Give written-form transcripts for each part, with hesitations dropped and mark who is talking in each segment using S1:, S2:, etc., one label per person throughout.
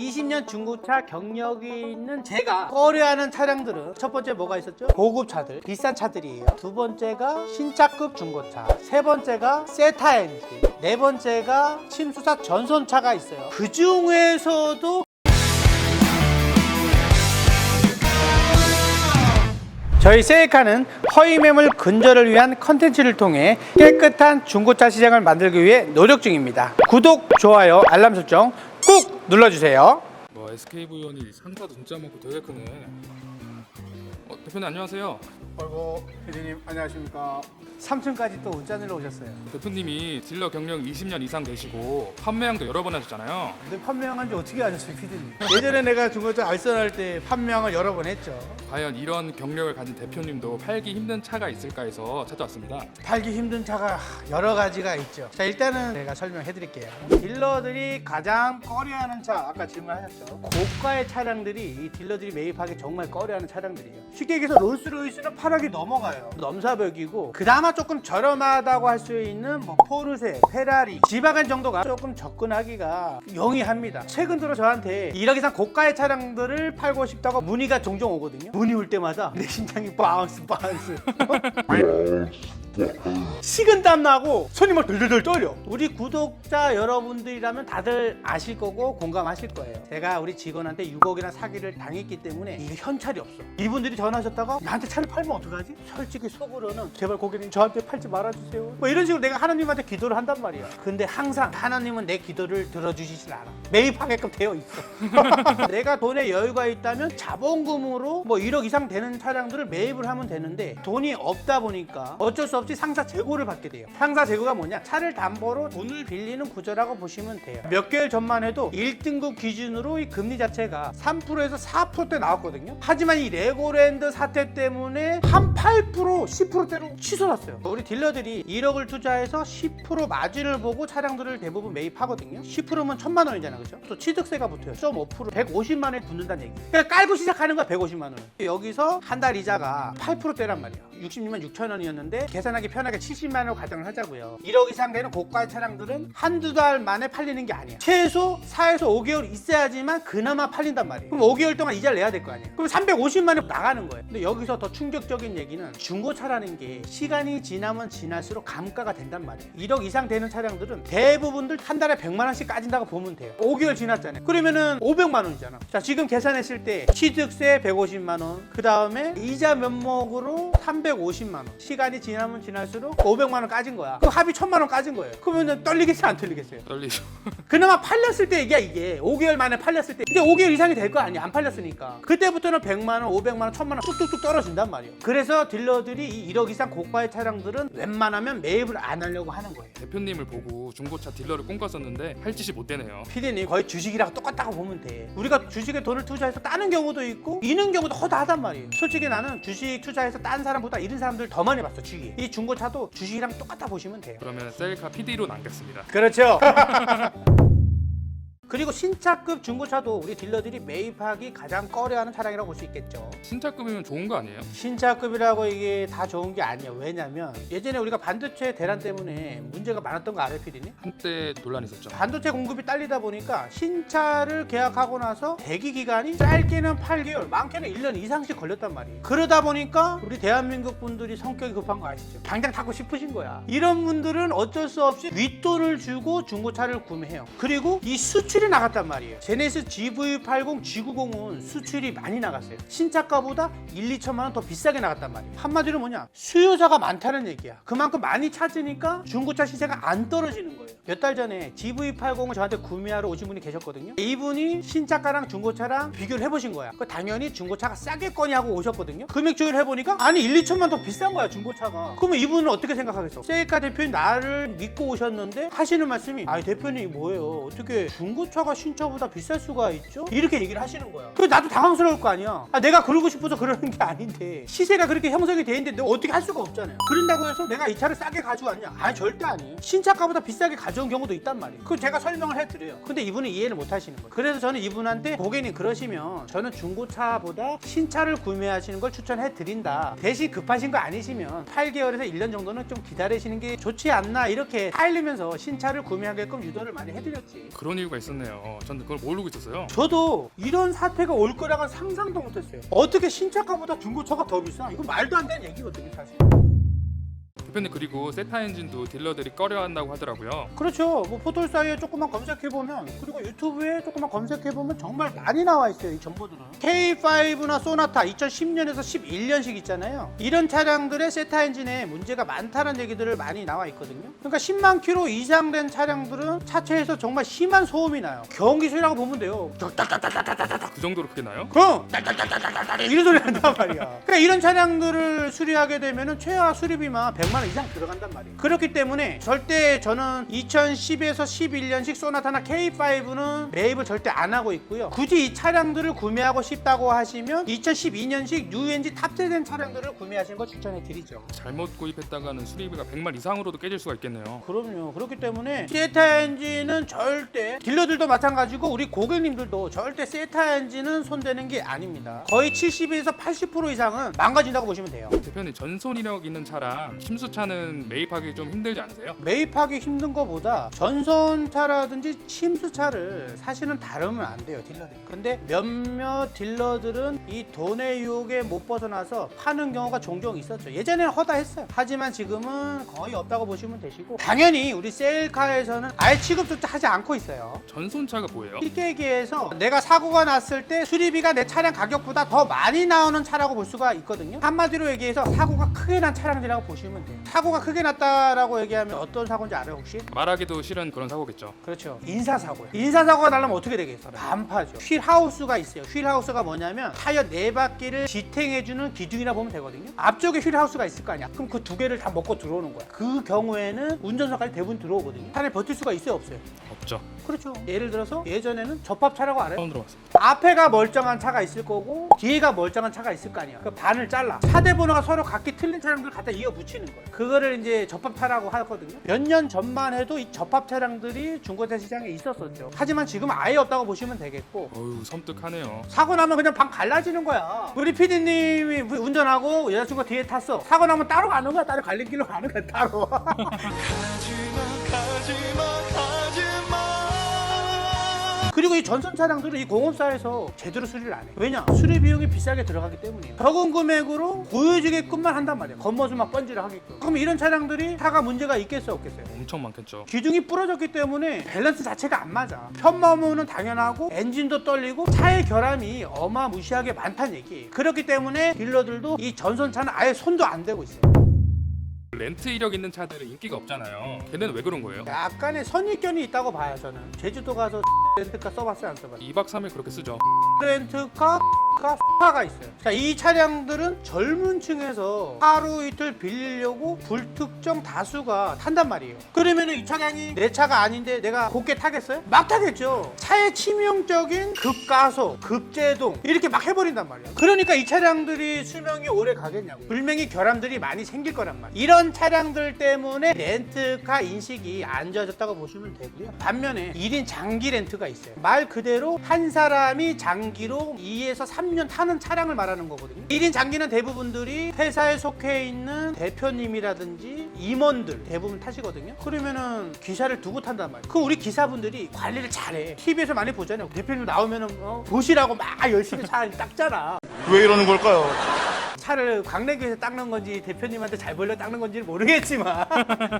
S1: 20년 중고차 경력이 있는 제가 꺼려하는 차량들은 첫 번째 뭐가 있었죠? 고급 차들, 비싼 차들이에요. 두 번째가 신차급 중고차, 세 번째가 세타 엔진, 네 번째가 침수사 전손차가 있어요. 그 중에서도 저희 셀카는 허위 매물 근절을 위한 컨텐츠를 통해 깨끗한 중고차 시장을 만들기 위해 노력 중입니다. 구독, 좋아요, 알람 설정 꾹 눌러주세요.
S2: SKV 의원이 상가 문자 먹고 되게 크네. 대표님 안녕하세요.
S1: 아이고, 대리님 안녕하십니까. 3층까지 또 운전으로 오셨어요.
S2: 대표님이 딜러 경력 20년 이상 되시고 판매량도 여러 번 하셨잖아요.
S1: 근데 판매한 지 어떻게 아셨어요, 피디님? 예전에 내가 중고차 알선할 때 판매량을 여러 번 했죠.
S2: 과연 이런 경력을 가진 대표님도 팔기 힘든 차가 있을까 해서 찾아왔습니다.
S1: 팔기 힘든 차가 여러 가지가 있죠. 자, 일단은 제가 설명해 드릴게요. 딜러들이 가장 꺼려하는 차, 아까 질문하셨죠. 고가의 차량들이 이 딜러들이 매입하기 정말 꺼려하는 차량들이에요. 쉽게 얘기해서 롤스로이스는 8억이 넘어가요. 넘사벽이고 그나마 조금 저렴하다고 할 수 있는 뭐 포르쉐, 페라리, 지바겐 정도가 조금 접근하기가 용이합니다. 최근 들어 저한테 1억 이상 고가의 차량들을 팔고 싶다고 문의가 종종 오거든요. 문의 올 때마다 내 심장이 바운스 식은땀 나고 손이 막 덜덜덜 떨려. 우리 구독자 여러분들이라면 다들 아실 거고 공감하실 거예요. 제가 우리 직원한테 6억이나 사기를 당했기 때문에 이게 현찰이 없어. 이분들이 전화하셨다가 나한테 차를 팔면 어떡하지? 솔직히 속으로는 제발 고객님 저한테 팔지 말아주세요, 뭐 이런 식으로 내가 하나님한테 기도를 한단 말이야. 근데 항상 하나님은 내 기도를 들어주시질 않아. 매입하게끔 되어 있어. 내가 돈에 여유가 있다면 자본금으로 뭐 1억 이상 되는 차량들을 매입을 하면 되는데 돈이 없다 보니까 어쩔 수 없이 상사 재고를 받게 돼요. 상사 재고가 뭐냐? 차를 담보로 돈을 빌리는 구조라고 보시면 돼요. 몇 개월 전만 해도 1등급 기준으로 이 금리 자체가 3%에서 4%대 나왔거든요. 하지만 이 레고랜드 사태 때문에 한 8%, 10%대로 치솟았어요. 우리 딜러들이 1억을 투자해서 10% 마진을 보고 차량들을 대부분 매입하거든요. 10%면 1,000만 원이잖아, 그죠? 또 취득세가 붙어요. 0.5%, 150만 원에 붙는다는 얘기. 그러니까 깔고 시작하는 거야, 150만 원. 여기서 한 달 이자가 8%대란 말이야. 66만 6천 원이었는데 계산하기 편하게 70만 원으로 가정을 하자고요. 1억 이상 되는 고가의 차량들은 한두 달 만에 팔리는 게 아니야. 최소 4에서 5개월 있어야지만 그나마 팔린단 말이에요. 그럼 5개월 동안 이자를 내야 될 거 아니에요. 그럼 350만 원 나가는 거예요. 근데 여기서 더 충격적인 얘기는 중고차라는 게 시간이 지나면 지날수록 감가가 된단 말이에요. 1억 이상 되는 차량들은 대부분들 한 달에 100만 원씩 까진다고 보면 돼요. 5개월 지났잖아요. 그러면은 500만 원이잖아. 자, 지금 계산했을 때 취득세 150만 원, 그 다음에 이자 면목으로 350만 원. 시간이 지나면 지날수록 500만 원 까진 거야. 그 합이 1,000만 원 까진 거예요. 그러면 떨리겠어요, 안 떨리겠어요?
S2: 떨리죠.
S1: 그나마 팔렸을 때 얘기야, 이게 5개월 만에 팔렸을 때. 이제 5개월 이상이 될 거 아니야, 안 팔렸으니까. 그때부터는 100만 원, 500만 원, 1,000만 원 뚝뚝뚝 떨어진단 말이에요. 그래서 딜러들이 이 1억 이상 고가의 차량들은 웬만하면 매입을 안 하려고 하는 거예요.
S2: 대표님을 보고 중고차 딜러를 꿈꿨었는데 할 짓이 못 되네요.
S1: 피디님, 거의 주식이랑 똑같다고 보면 돼. 우리가 주식에 돈을 투자해서 따는 경우도 있고 잃는 경우도 허다하단 말이에요. 솔직히 나는 주식 투자해서 딴 사람보다 잃은 사람들 더 많이 봤어, 주위에. 이 중고차도 주식이랑 똑같다 보시면 돼요.
S2: 그러면 셀카 PD로 남겠습니다.
S1: 그렇죠. 그리고 신차급 중고차도 우리 딜러들이 매입하기 가장 꺼려하는 차량이라고 볼 수 있겠죠.
S2: 신차급이면 좋은 거 아니에요?
S1: 신차급이라고 이게 다 좋은 게 아니에요. 왜냐면 예전에 우리가 반도체 대란 때문에 문제가 많았던 거 알아요, 피디님?
S2: 한때 논란이 있었죠.
S1: 반도체 공급이 딸리다 보니까 신차를 계약하고 나서 대기 기간이 짧게는 8개월, 많게는 1년 이상씩 걸렸단 말이에요. 그러다 보니까 우리 대한민국 분들이 성격이 급한 거 아시죠? 당장 타고 싶으신 거야. 이런 분들은 어쩔 수 없이 윗돈을 주고 중고차를 구매해요. 그리고 이 수출이 나갔단 말이에요. 제네시스 GV80, G90은 수출이 많이 나갔어요. 신차가보다 1, 2천만 원 더 비싸게 나갔단 말이에요. 한마디로 뭐냐? 수요자가 많다는 얘기야. 그만큼 많이 찾으니까 중고차 시세가 안 떨어지는 거예요. 몇 달 전에 GV80을 저한테 구매하러 오신 분이 계셨거든요. 이분이 신차가랑 중고차랑 비교를 해보신 거야. 당연히 중고차가 싸겠거니 하고 오셨거든요. 금액 조율을 해보니까 아니 1, 2천만 더 비싼 거야, 중고차가. 그러면 이분은 어떻게 생각하겠어? 셀카 대표님 나를 믿고 오셨는데 하시는 말씀이, 아니 대표님 뭐예요? 어떻게 중고차가 신차보다 비쌀 수가 있죠? 이렇게 얘기를 하시는 거야. 그래서 나도 당황스러울 거 아니야. 내가 그러고 싶어서 그러는 게 아닌데 시세가 그렇게 형성이 돼 있는데 내가 어떻게 할 수가 없잖아요. 그런다고 해서 내가 이 차를 싸게 가져왔냐? 아니 절대 아니에요. 신차가보다 비싸게 가져온 경우도 있단 말이에요. 그건 제가 설명을 해드려요. 근데 이분은 이해를 못 하시는 거예요. 그래서 저는 이분한테 고객님 그러시면 저는 중고차보다 신차를 구매하시는 걸 추천해 드린다. 대신 급하신 거 아니시면 8개월에서 1년 정도는 좀 기다리시는 게 좋지 않나, 이렇게 타일리면서 신차를 구매하게끔 유도를 많이 해드렸지.
S2: 그런 이유가 있었는데 하셨네요. 전 그걸 모르고 있었어요.
S1: 저도 이런 사태가 올 거라고는 상상도 못했어요. 어떻게 신차가보다 중고차가 더 비싸? 이거 말도 안 되는 얘기거든요, 사실.
S2: 대표님, 그리고 세타 엔진도 딜러들이 꺼려한다고 하더라고요.
S1: 그렇죠. 뭐 포털 사이에 조금만 검색해보면, 그리고 유튜브에 조금만 검색해보면 정말 많이 나와 있어요, 이 정보들은. K5나 소나타 2010년에서 11년식 있잖아요. 이런 차량들의 세타 엔진에 문제가 많다는 얘기들을 많이 나와 있거든요. 그러니까 10만 킬로 이상 된 차량들은 차체에서 정말 심한 소음이 나요. 경기소리라고 보면 돼요.
S2: 그 정도로 크게 나요?
S1: 그럼 이런 소리 난단 말이야. 그러니까 이런 차량들을 수리하게 되면은 최하 수리비만 100만 원 이상 들어간단 말이에요. 그렇기 때문에 절대 저는 2010에서 11년식 소나타나 K5는 매입을 절대 안 하고 있고요. 굳이 이 차량들을 구매하고 싶다고 하시면 2012년식 UNG 탑재된 차량들을 구매하시는 거 추천해 드리죠.
S2: 잘못 구입했다가는 수리비가 100만 이상으로도 깨질 수가 있겠네요.
S1: 그럼요. 그렇기 때문에 세타 엔진은 절대, 딜러들도 마찬가지고 우리 고객님들도 절대 세타 엔진은 손대는 게 아닙니다. 거의 70에서 80% 이상은 망가진다고 보시면 돼요.
S2: 대표님, 전손 이력 있는 차랑 침수차는 매입하기 좀 힘들지 않으세요?
S1: 매입하기 힘든 거보다 전선차라든지 침수차를 사실은 다루면 안 돼요, 딜러들이. 근데 몇몇 딜러들은 이 돈의 유혹에 못 벗어나서 파는 경우가 종종 있었죠. 예전에는 허다했어요. 하지만 지금은 거의 없다고 보시면 되시고, 당연히 우리 셀카에서는 아예 취급조차 하지 않고 있어요.
S2: 전손차가 뭐예요?
S1: 쉽게 얘기해서 내가 사고가 났을 때 수리비가 내 차량 가격보다 더 많이 나오는 차라고 볼 수가 있거든요. 한마디로 얘기해서 사고가 크게 난 차량들이라고 보시면 돼요. 사고가 크게 났다라고 얘기하면 어떤 사고인지 알아요, 혹시?
S2: 말하기도 싫은 그런 사고겠죠.
S1: 그렇죠. 인사사고예요. 인사사고가 나려면 어떻게 되겠어요? 반파죠. 휠하우스가 있어요. 휠하우스가 뭐냐면 타이어 4바퀴를 지탱해주는 기둥이라 보면 되거든요. 앞쪽에 휠하우스가 있을 거 아니야. 그럼 그 2개를 다 먹고 들어오는 거야. 그 경우에는 운전석까지 대부분 들어오거든요. 차라리 버틸 수가 있어요, 없어요?
S2: 없죠.
S1: 그렇죠. 예를 들어서 예전에는 접합차라고 알아요?
S2: 처음 들어봤어요.
S1: 앞에가 멀쩡한 차가 있을 거고 뒤에가 멀쩡한 차가 있을 거 아니야. 그 반을 잘라. 차대 번호가 서로 각기 틀린 차량들 갖다 이어 붙이는 거야. 그거를 이제 접합차라고 하거든요. 몇 년 전만 해도 이 접합 차량들이 중고차 시장에 있었었죠. 하지만 지금 아예 없다고 보시면 되겠고,
S2: 어휴, 섬뜩하네요.
S1: 사고 나면 그냥 방 갈라지는 거야. 우리 PD님이 운전하고 여자친구가 뒤에 탔어. 사고 나면 따로 가는 거야. 따로 갈림길로 가는 거야, 따로. 그리고 이 전선 차량들은 이 공업사에서 제대로 수리를 안 해. 왜냐? 수리 비용이 비싸게 들어가기 때문이에요. 적은 금액으로 보여지게끔만 한단 말이에요. 겉모습 막 번지를 하게끔. 그럼 이런 차량들이 차가 문제가 있겠어요, 없겠어요?
S2: 엄청 많겠죠.
S1: 기둥이 부러졌기 때문에 밸런스 자체가 안 맞아. 편마모는 당연하고 엔진도 떨리고 차의 결함이 어마무시하게 많다는 얘기예요. 그렇기 때문에 딜러들도 이 전선차는 아예 손도 안 대고 있어요.
S2: 렌트 이력 있는 차들은 인기가 없잖아요. 걔네는 왜 그런 거예요?
S1: 약간의 선입견이 있다고 봐요, 저는. 제주도 가서 렌트카 써봤어요, 안 써봤어요?
S2: 2박 3일 그렇게 쓰죠.
S1: 렌트카 가 있어요. 자, 이 차량들은 젊은 층에서 하루 이틀 빌리려고 불특정 다수가 탄단 말이에요. 그러면 이 차량이 내 차가 아닌데 내가 곱게 타겠어요? 막 타겠죠. 차의 치명적인 급가속, 급제동 이렇게 막 해버린단 말이에요. 그러니까 이 차량들이 수명이 오래 가겠냐고. 불명의 결함들이 많이 생길 거란 말이에요. 이런 차량들 때문에 렌트카 인식이 안 좋아졌다고 보시면 되고요. 반면에 1인 장기 렌트가 있어요. 말 그대로 한 사람이 장기로 2에서 3년 타는 차량을 말하는 거거든요. 1인 장기는 대부분들이 회사에 속해 있는 대표님이라든지 임원들 대부분 타시거든요. 그러면은 기사를 두고 탄단 말이에요. 그럼 우리 기사분들이 관리를 잘해. TV에서 많이 보잖아요. 대표님 나오면은 보시라고 막 열심히 잘 닦잖아.
S3: 왜 이러는 걸까요?
S1: 차를 광내교에서 닦는 건지 대표님한테 잘 벌려 닦는 건지는 모르겠지만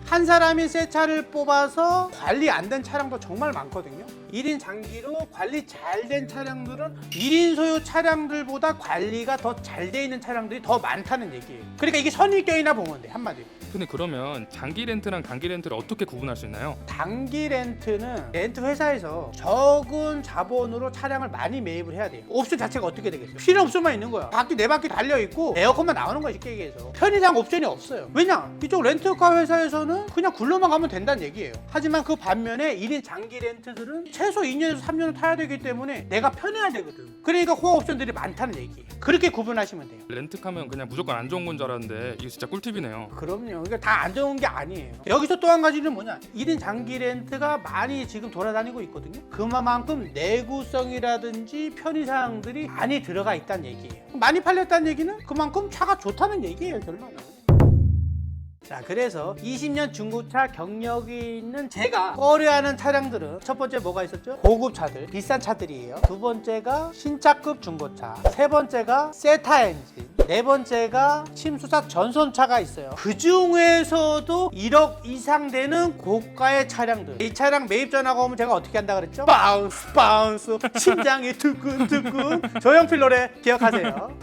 S1: 한 사람이 새 차를 뽑아서 관리 안 된 차량도 정말 많거든요. 1인 장기로 관리 잘 된 차량들은 1인 소유 차량들보다 관리가 더 잘 돼 있는 차량들이 더 많다는 얘기예요. 그러니까 이게 선입견이나 보면 돼, 한마디로.
S2: 근데 그러면 장기 렌트랑 단기 렌트를 어떻게 구분할 수 있나요?
S1: 단기 렌트는 렌트 회사에서 적은 자본으로 차량을 많이 매입을 해야 돼요. 옵션 자체가 어떻게 되겠어요? 필요 옵션만 있는 거야. 바퀴 4바퀴 달려있고 에어컨만 나오는 거야, 쉽게 얘기해서. 편의상 옵션이 없어요. 왜냐? 이쪽 렌트카 회사에서는 그냥 굴러만 가면 된다는 얘기예요. 하지만 그 반면에 1인 장기 렌트들은 최소 2년에서 3년을 타야 되기 때문에 내가 편해야 되거든. 그러니까 코어 옵션들이 많다는 얘기예요. 그렇게 구분하시면 돼요.
S2: 렌트카면 그냥 무조건 안 좋은 건 줄 알았는데 이게 진짜 꿀팁이네요.
S1: 그럼요. 그러니까 다 안 좋은 게 아니에요. 여기서 또 한 가지는 뭐냐? 1인 장기 렌트가 많이 지금 돌아다니고 있거든요. 그만큼 내구성이라든지 편의사항들이 많이 들어가 있다는 얘기예요. 많이 팔렸다는 얘기는 그만큼 차가 좋다는 얘기예요, 결론은. 자, 그래서 20년 중고차 경력이 있는 제가 꺼려하는 차량들은 첫 번째 뭐가 있었죠? 고급 차들, 비싼 차들이에요. 두 번째가 신차급 중고차, 세 번째가 세타 엔진, 네 번째가 침수사 전손차가 있어요. 그 중에서도 1억 이상 되는 고가의 차량들. 이 차량 매입 전화가 오면 제가 어떻게 한다 그랬죠? 바운스 바운스, 심장이 두근두근. 조용필 노래 기억하세요.